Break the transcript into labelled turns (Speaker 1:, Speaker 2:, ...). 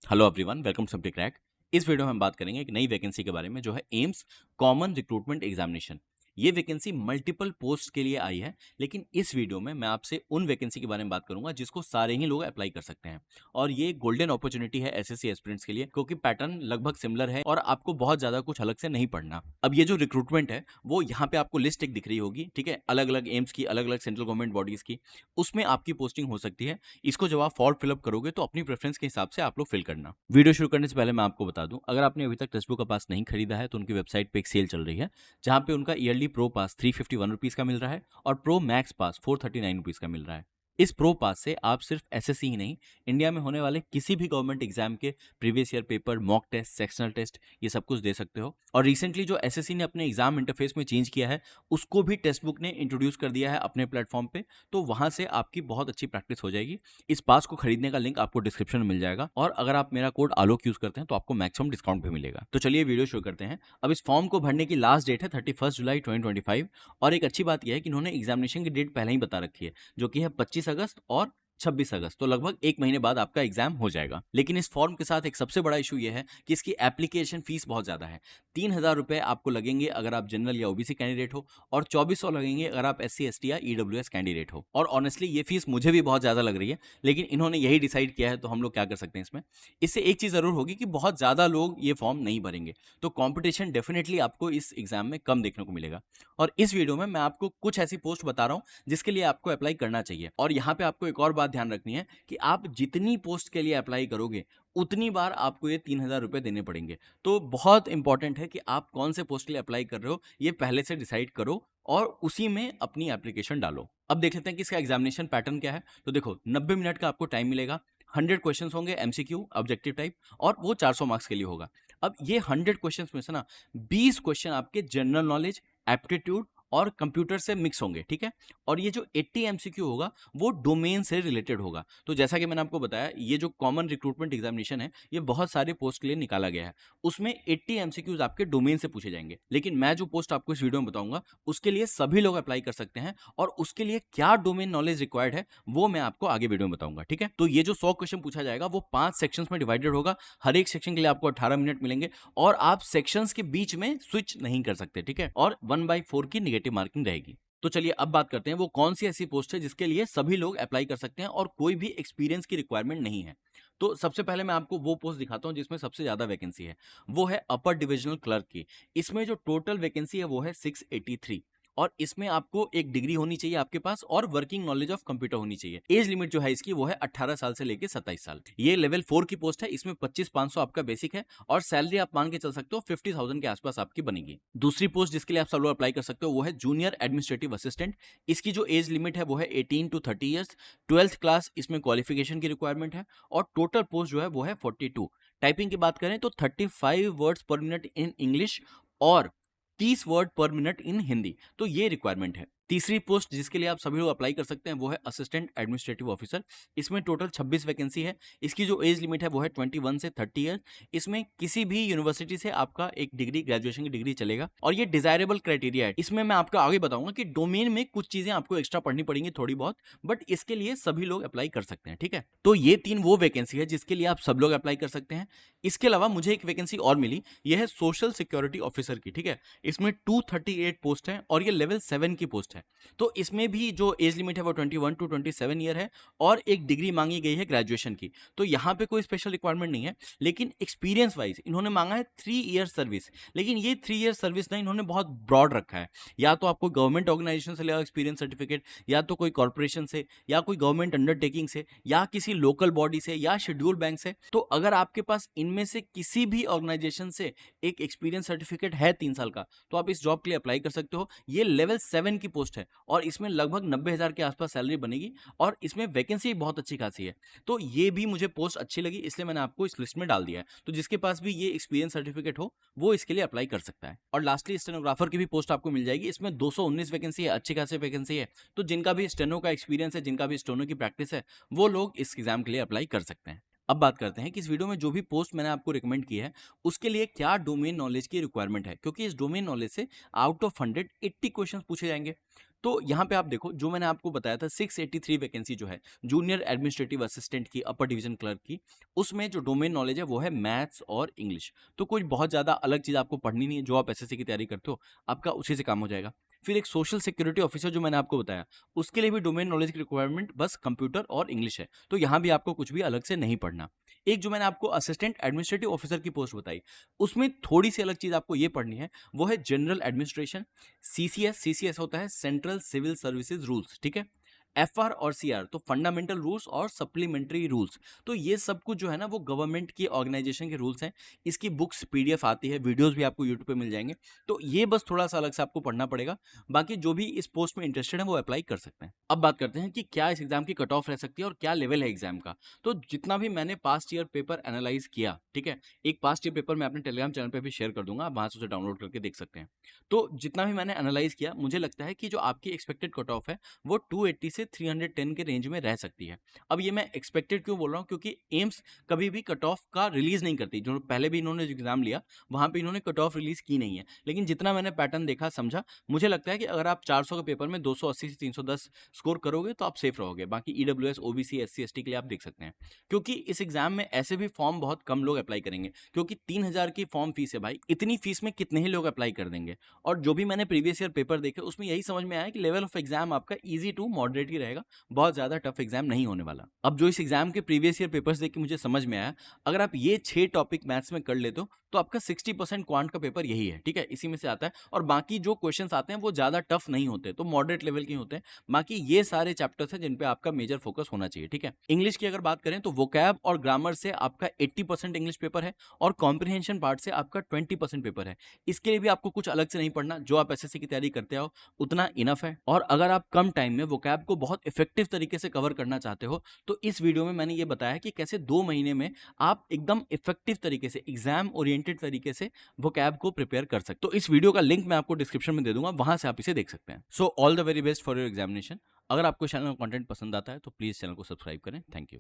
Speaker 1: Hello everyone, welcome to Simply Crack. इस video में हम बात करेंगे एक नई वैकेंसी के बारे में जो है एम्स कॉमन रिक्रूटमेंट एग्जामिनेशन। ये वैकेंसी मल्टीपल पोस्ट के लिए आई है, लेकिन इस वीडियो में मैं आपसे उन वैकेंसी के बारे में बात करूंगा जिसको सारे ही लोग अप्लाई कर सकते हैं। और ये गोल्डन अपॉर्चुनिटी है एसएससी एस्पिरेंट्स के लिए, क्योंकि पैटर्न लगभग सिमिलर है और आपको बहुत ज्यादा कुछ अलग से नहीं पढ़ना। अब ये जो रिक्रूटमेंट है वो यहाँ पे आपको लिस्ट एक दिख रही होगी, ठीक है, अलग अलग एम्स की, अलग अलग सेंट्रल गवर्नमेंट बॉडीज की। उसमें आपकी पोस्टिंग हो सकती है। इसको जब आप फॉर्म फिलअप करोगे तो अपनी प्रेफरेंस के हिसाब से आप लोग फिल करना। वीडियो शुरू करने से पहले मैं आपको बता दूं, अगर आपने अभी तक टेक्स्ट बुक का पास नहीं खरीदा है तो उनकी वेबसाइट पे एक सेल चल रही है, जहां पे उनका ईयरली प्रो पास 351 रुपीज का मिल रहा है और प्रो मैक्स पास 439 रुपीज का मिल रहा है। इस प्रो पास से आप सिर्फ एसएससी ही नहीं, इंडिया में होने वाले किसी भी गवर्नमेंट एग्जाम के previous year paper, mock test, sectional test, ये सब कुछ दे सकते हो। और रिसेंटली जो एसएससी ने अपने एग्जाम इंटरफेस में चेंज किया है, उसको भी टेक्स्ट बुक ने इंट्रोड्यूस कर दिया है अपने प्लेटफॉर्म पे, तो वहां से आपकी बहुत अच्छी प्रैक्टिस हो जाएगी। इस पास को खरीदने का लिंक आपको डिस्क्रिप्शन में मिल जाएगा, और अगर आप मेरा कोड आलोक यूज करते हैं तो आपको मैक्सिमम डिस्काउंट भी मिलेगा। तो चलिए वीडियो शुरू करते हैं। अब इस फॉर्म को भरने की लास्ट डेट है 31 जुलाई 2025। और एक अच्छी बात यह है कि इन्होंने एग्जामिनेशन की डेट पहले ही बता रखी है, जो कि है 25 अगस्त और 26 अगस्त। तो लगभग एक महीने बाद आपका एग्जाम हो जाएगा। लेकिन इस फॉर्म के साथ एक सबसे बड़ा इशू यह है कि इसकी एप्लीकेशन फीस बहुत ज्यादा है। 3,000 रुपए आपको लगेंगे अगर आप जनरल या ओबीसी कैंडिडेट हो, और 2400 लगेंगे अगर आप एससी एसटी या ईडब्ल्यूएस कैंडिडेट हो। और ऑनेस्टली ये फीस मुझे भी बहुत ज्यादा लग रही है, लेकिन इन्होंने यही डिसाइड किया है, तो हम लोग क्या कर सकते हैं इसमें। इससे एक चीज जरूर होगी कि बहुत ज्यादा लोग ये फॉर्म नहीं भरेंगे, तो कंपटीशन डेफिनेटली आपको इस एग्जाम में कम देखने को मिलेगा। और इस वीडियो में मैं आपको कुछ ऐसी पोस्ट बता रहा हूं जिसके लिए आपको अप्लाई करना चाहिए। और यहाँ पे आपको एक और बात ध्यान रखनी है कि आप जितनी पोस्ट के लिए अप्लाई करोगे उतनी बार आपको ये 3,000 रुपए देने पड़ेंगे। तो बहुत इंपॉर्टेंट है कि आप कौन से पोस्ट के लिए अप्लाई कर रहे हो ये पहले से डिसाइड करो और उसी में अपनी एप्लीकेशन डालो। अब देख लेते हैं कि इसका एग्जामिनेशन पैटर्न क्या है। तो देखो, 90 मिनट का आपको टाइम मिलेगा। 100 क्वेश्चंस होंगे एमसीक्यू, ऑब्जेक्टिव टाइप, और वो 400 मार्क्स के लिए होगा। अब ये 100 क्वेश्चंस में से ना 20 क्वेश्चन आपके जनरल नॉलेज, एप्टीट्यूड और कंप्यूटर से मिक्स होंगे, ठीक है। और ये जो 80 एमसीक्यू होगा वो डोमेन से रिलेटेड होगा। तो जैसा कि मैंने आपको बताया, ये जो कॉमन रिक्रूटमेंट एग्जामिनेशन है ये बहुत सारे पोस्ट के लिए निकाला गया है। उसमें 80 एमसीक्यूज आपके डोमेन से पूछे जाएंगे। लेकिन मैं जो पोस्ट आपको इस वीडियो में बताऊंगा उसके लिए सभी लोग अप्लाई कर सकते हैं, और उसके लिए क्या डोमेन नॉलेज रिक्वायर्ड है वो मैं आपको आगे वीडियो में बताऊंगा, ठीक है। तो ये जो 100 क्वेश्चन पूछा जाएगा वो 5 सेक्शंस में डिवाइडेड होगा। हर एक सेक्शन के लिए आपको 18 मिनट मिलेंगे, और आप सेक्शंस के बीच में स्विच नहीं कर सकते, ठीक है। और 1/4 की निगेटिव मार्किंग रहेगी। तो चलिए अब बात करते हैं वो कौन सी ऐसी पोस्ट है जिसके लिए सभी लोग अप्लाई कर सकते हैं और कोई भी एक्सपीरियंस की रिक्वायरमेंट नहीं है। तो सबसे पहले मैं आपको वो पोस्ट दिखाता हूं जिसमें सबसे ज्यादा वैकेंसी है। वो है अपर डिविजनल क्लर्क की। इसमें जो टोटल वैकेंसी है वो है 683। और इसमें आपको एक डिग्री होनी चाहिए आपके पास, और वर्किंग नॉलेज ऑफ कंप्यूटर होनी चाहिए। एज लिमिट जो है इसकी वो है 18 साल से लेकर 27 साल। ये लेवल 4 की पोस्ट है। इसमें 25,500 आपका बेसिक है, और सैलरी आप मान के चल सकते हो 50,000 के आसपास आपकी बनेगी। दूसरी पोस्ट जिसके लिए आप सब लोग अप्लाई कर सकते हो वो है जूनियर एडमिनिस्ट्रेटिव असिस्टेंट। इसकी जो एज लिमिट है वो है 18 to 30 ईयर्स। 12th क्लास इसमें क्वालिफिकेशन की रिक्वायरमेंट है, और टोटल पोस्ट जो है वो है 42। टाइपिंग की बात करें तो 35 वर्ड्स पर मिनट इन इंग्लिश और 30 वर्ड पर मिनट इन हिंदी, तो ये रिक्वायरमेंट है। तीसरी पोस्ट जिसके लिए आप सभी लोग अप्लाई कर सकते हैं वो है असिस्टेंट एडमिनिस्ट्रेटिव ऑफिसर। इसमें टोटल 26 वैकेंसी है। इसकी जो एज लिमिट है वो है 21 से 30 ईयर। इसमें किसी भी यूनिवर्सिटी से आपका एक डिग्री, ग्रेजुएशन की डिग्री चलेगा, और ये डिजायरेबल क्राइटेरिया है। इसमें मैं आपको आगे बताऊंगा कि डोमेन में कुछ चीजें आपको एक्स्ट्रा पढ़नी पड़ेंगी थोड़ी बहुत, बट इसके लिए सभी लोग अप्लाई कर सकते हैं, ठीक है। तो ये 3 वो वैकेंसी है जिसके लिए आप सब लोग अप्लाई कर सकते हैं। इसके अलावा मुझे एक वैकेंसी और मिली, यह है सोशल सिक्योरिटी ऑफिसर की, ठीक है। इसमें 238 पोस्ट है, और ये लेवल 7 की पोस्ट है। तो इसमें भी जो एज लिमिट है वो 21 to 27 ईयर है, और एक डिग्री मांगी गई है ग्रेजुएशन की। तो यहाँ पे कोई स्पेशल रिक्वायरमेंट नहीं है, लेकिन एक्सपीरियंस वाइज इन्होंने मांगा है 3 ईयर सर्विस। लेकिन ये 3 ईयर सर्विस ना इन्होंने बहुत ब्रॉड रखा है। या तो आपको गवर्नमेंट ऑर्गेनाइजेशन से लिया एक्सपीरियंस सर्टिफिकेट, या तो कोई कॉर्पोरेशन से, या कोई गवर्नमेंट अंडरटेकिंग से, या किसी लोकल बॉडी से, या शेड्यूल बैंक से। तो अगर आपके पास इनमें से किसी भी ऑर्गेनाइजेशन से एक एक्सपीरियंस सर्टिफिकेट है 3 साल का, तो आप इस जॉब के लिए अप्लाई कर सकते हो। ये लेवल 7 की पोस्ट है, और इसमें लगभग 90,000 के आसपास सैलरी बनेगी, और इसमें वैकेंसी बहुत अच्छी खासी है। तो ये भी मुझे पोस्ट अच्छी लगी, इसलिए मैंने आपको इस लिस्ट में डाल दिया है। तो जिसके पास भी ये एक्सपीरियंस सर्टिफिकेट हो वो इसके लिए अप्लाई कर सकता है। और लास्टली स्टेनोग्राफर की भी पोस्ट आपको मिल जाएगी। इसमें 219 वैकेंसी है, अच्छी खासी वैकेंसी है। तो जिनका भी स्टेनो का एक्सपीरियंस है, जिनका भी स्टेनो की प्रैक्टिस है, वो लोग इस एग्जाम के लिए अप्लाई कर सकते हैं। अब बात करते हैं कि इस वीडियो में जो भी पोस्ट मैंने आपको रिकमेंड की है उसके लिए क्या डोमेन नॉलेज की रिक्वायरमेंट है, क्योंकि इस डोमेन नॉलेज से आउट ऑफ 100 80 क्वेश्चंस पूछे जाएंगे। तो यहाँ पे आप देखो, जो मैंने आपको बताया था 683 वैकेंसी जो है जूनियर एडमिनिस्ट्रेटिव असिस्टेंट की, अपर डिवीजन क्लर्क की, उसमें जो डोमेन नॉलेज है वो है मैथ्स और इंग्लिश। तो कोई बहुत ज़्यादा अलग चीज़ आपको पढ़नी नहीं है, जो आप एसएससी की तैयारी करते हो आपका उसी से काम हो जाएगा। फिर एक सोशल सिक्योरिटी ऑफिसर जो मैंने आपको बताया, उसके लिए भी डोमेन नॉलेज की रिक्वायरमेंट बस कंप्यूटर और इंग्लिश है, तो यहाँ भी आपको कुछ भी अलग से नहीं पढ़ना। एक जो मैंने आपको असिस्टेंट एडमिनिस्ट्रेटिव ऑफिसर की पोस्ट बताई, उसमें थोड़ी सी अलग चीज़ आपको ये पढ़नी है, वो है जनरल एडमिनिस्ट्रेशन, सीसीएस। सीसीएस होता है सेंट्रल सिविल सर्विसेज रूल्स, ठीक है। एफआर और सीआर तो फंडामेंटल रूल्स और सप्लीमेंट्री रूल्स। तो ये सब कुछ जो है ना वो गवर्नमेंट की ऑर्गेनाइजेशन के रूल्स हैं। इसकी बुक्स पीडीएफ आती है, वीडियोस भी आपको यूट्यूब पे मिल जाएंगे। तो ये बस थोड़ा सा अलग से आपको पढ़ना पड़ेगा। बाकी जो भी इस पोस्ट में इंटरेस्टेड है वो अप्लाई कर सकते हैं। अब बात करते हैं कि क्या इस एग्जाम की कट ऑफ रह सकती है और क्या लेवल है एग्जाम का। तो जितना भी मैंने पास्ट ईयर पेपर एनालाइज किया, ठीक है, एक पास्ट ईयर पेपर मैं अपने टेलीग्राम चैनल पे भी शेयर कर दूंगा, आप वहां से उसे डाउनलोड करके देख सकते हैं। तो जितना भी मैंने एनालाइज किया, मुझे लगता है कि जो आपकी एक्सपेक्टेड कट ऑफ है वो 280 से 310 के रेंज में रह सकती है। अब ये मैं एक्सपेक्टेड क्यों बोल रहा हूँ, क्योंकि एम्स कभी भी कट ऑफ का रिलीज नहीं करती। जो पहले भी इन्होंने एग्जाम लिया वहां पे इन्होंने कट ऑफ रिलीज की नहीं है, लेकिन जितना मैंने पैटर्न देखा समझा, मुझे लगता है कि अगर आप 400 के पेपर में 280 से 310 स्कोर करोगे तो आप सेफ रहोगे। बाकी ईडब्ल्यूएस, ओबीसी, एससी, एसटी के लिए आप देख सकते हैं, क्योंकि इस एग्जाम में ऐसे भी फॉर्म बहुत कम लोग अप्लाई करेंगे, क्योंकि 3000 की फॉर्म फीस है भाई। इतनी फीस में कितने ही लोग अप्लाई कर देंगे। और जो भी मैंने प्रीवियस ईयर पेपर देखे उसमें यही समझ में आया कि लेवल ऑफ एग्जाम आपका ईजी टू मॉडरेट ही रहेगा, बहुत ज्यादा टफ एग्जाम नहीं होने वाला। अब जो इस एग्जाम के प्रीवियस ईयर पेपर्स देख के मुझे समझ में आया, अगर आप ये 6 टॉपिक मैथ्स में कर लेते हो तो आपका 60% क्वांट का पेपर यही है, ठीक है, इसी में से आता है। और बाकी जो क्वेश्चंस आते हैं वो ज्यादा टफ नहीं होते, तो मॉडरेट लेवल के होते हैं। बाकी ये सारे चैप्टर्स हैं जिन पे आपका मेजर फोकस होना चाहिए, ठीक है। इंग्लिश की अगर बात करें तो वोकैब और ग्रामर से आपका 80% इंग्लिश पेपर है और कॉम्प्रिहेंशन पार्ट से आपका 20% पेपर है। इसके लिए भी आपको कुछ अलग से नहीं पढ़ना, जो आप एसएससी की तैयारी करते हो उतना इनफ है। और अगर आप कम टाइम में वोकैब को बहुत इफेक्टिव तरीके से कवर करना चाहते हो तो इस वीडियो में मैंने ये बताया कि कैसे 2 महीने में आप एकदम इफेक्टिव तरीके से, एग्जाम ओरिएंटेड तरीके से वोकैब को प्रिपेयर कर सकते हो। तो इस वीडियो का लिंक मैं आपको डिस्क्रिप्शन में दे दूंगा, वहां से आप इसे देख सकते हैं। So all the very best for your examination. अगर आपको चैनल का कंटेंट पसंद आता है तो प्लीज चैनल को सब्सक्राइब करें। Thank you.